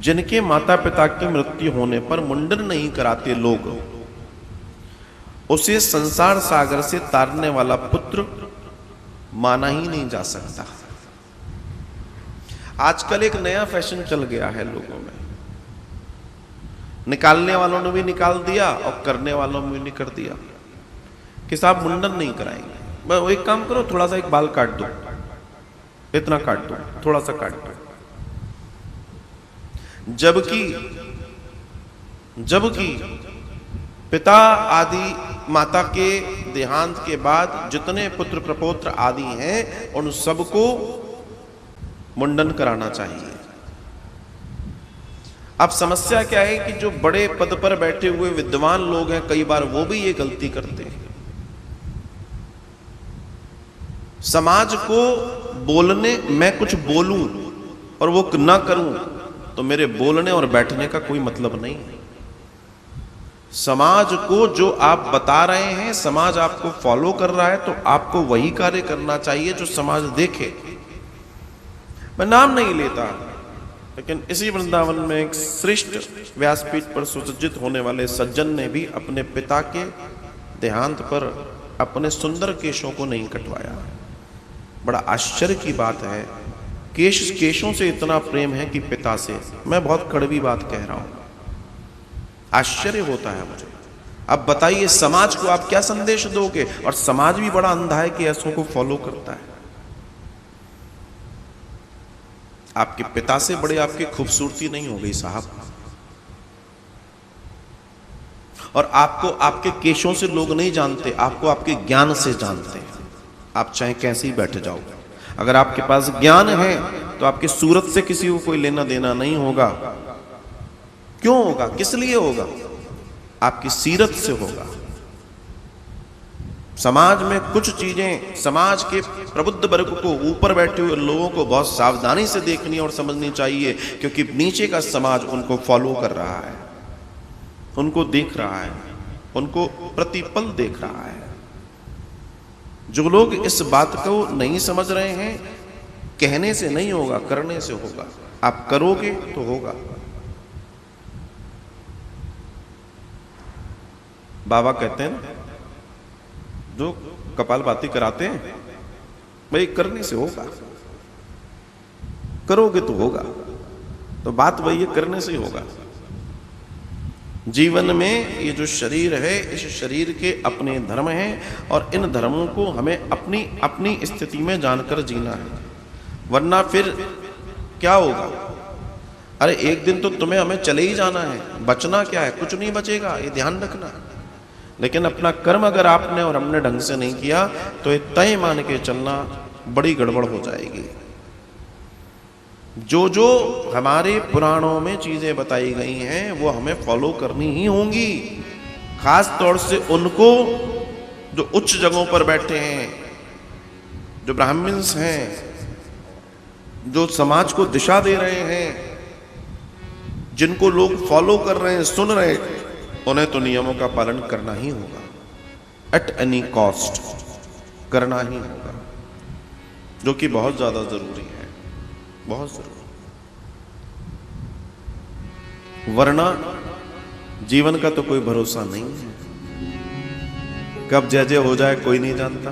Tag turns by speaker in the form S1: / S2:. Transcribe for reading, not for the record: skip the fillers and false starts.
S1: जिनके माता पिता की मृत्यु होने पर मुंडन नहीं कराते लोग, उसे संसार सागर से तारने वाला पुत्र माना ही नहीं जा सकता। आजकल एक नया फैशन चल गया है लोगों में, निकालने वालों ने भी निकाल दिया और करने वालों ने भी कर दिया कि साहब मुंडन नहीं कराएंगे, बस एक काम करो, थोड़ा सा एक बाल काट दो, इतना काट दो, थोड़ा सा काट दो। जबकि पिता आदि माता के देहांत के बाद जितने पुत्र प्रपौत्र आदि हैं उन सबको मुंडन कराना चाहिए। अब समस्या क्या है कि जो बड़े पद पर बैठे हुए विद्वान लोग हैं, कई बार वो भी ये गलती करते हैं। समाज को बोलने, मैं कुछ बोलूं और वो ना करूं तो मेरे बोलने और बैठने का कोई मतलब नहीं है। समाज को जो आप बता रहे हैं, समाज आपको फॉलो कर रहा है, तो आपको वही कार्य करना चाहिए जो समाज देखे। मैं नाम नहीं लेता, लेकिन इसी वृंदावन में एक श्रेष्ठ व्यासपीठ पर सुसज्जित होने वाले सज्जन ने भी अपने पिता के देहांत पर अपने सुंदर केशों को नहीं कटवाया। बड़ा आश्चर्य की बात है, केशों से इतना प्रेम है कि पिता से। मैं बहुत कड़वी बात कह रहा हूं, आश्चर्य होता है मुझे। अब बताइए समाज को आप क्या संदेश दोगे? और समाज भी बड़ा अंधा है कि ऐसों को फॉलो करता है। आपके पिता से बड़े आपकी खूबसूरती नहीं हो गई साहब, और आपको आपके केशों से लोग नहीं जानते, आपको आपके ज्ञान से जानते हैं। आप चाहे कैसे ही बैठ जाओ, अगर आपके पास ज्ञान है तो आपकी सूरत से किसी को कोई लेना देना नहीं होगा। क्यों होगा? किस लिए होगा? आपकी सीरत से होगा। समाज में कुछ चीजें समाज के प्रबुद्ध वर्ग को, ऊपर बैठे हुए लोगों को बहुत सावधानी से देखनी और समझनी चाहिए, क्योंकि नीचे का समाज उनको फॉलो कर रहा है, उनको देख रहा है, उनको प्रतिपल देख रहा है। जो लोग इस बात को नहीं समझ रहे हैं, कहने से नहीं होगा, करने से होगा। आप करोगे तो होगा। बाबा कहते हैं जो कपालभाति कराते हैं, भाई करने से होगा, करोगे तो होगा। तो बात वही है, करने से ही होगा। जीवन में ये जो शरीर है, इस शरीर के अपने धर्म हैं और इन धर्मों को हमें अपनी अपनी स्थिति में जानकर जीना है, वरना फिर क्या होगा? अरे एक दिन तो तुम्हें हमें चले ही जाना है, बचना क्या है? कुछ नहीं बचेगा, ये ध्यान रखना। लेकिन अपना कर्म अगर आपने और हमने ढंग से नहीं किया तो ये तय मान के चलना बड़ी गड़बड़ हो जाएगी। जो जो हमारे पुराणों में चीजें बताई गई हैं वो हमें फॉलो करनी ही होंगी, खास तौर से उनको जो उच्च जगहों पर बैठे हैं, जो ब्राह्मण्स हैं, जो समाज को दिशा दे रहे हैं, जिनको लोग फॉलो कर रहे हैं, सुन रहे हैं, उन्हें तो नियमों का पालन करना ही होगा, एट एनी कॉस्ट करना ही होगा, जो कि बहुत ज्यादा जरूरी है, बहुत जरूरी। वरना जीवन का तो कोई भरोसा नहीं है, कब जय जय हो जाए कोई नहीं जानता।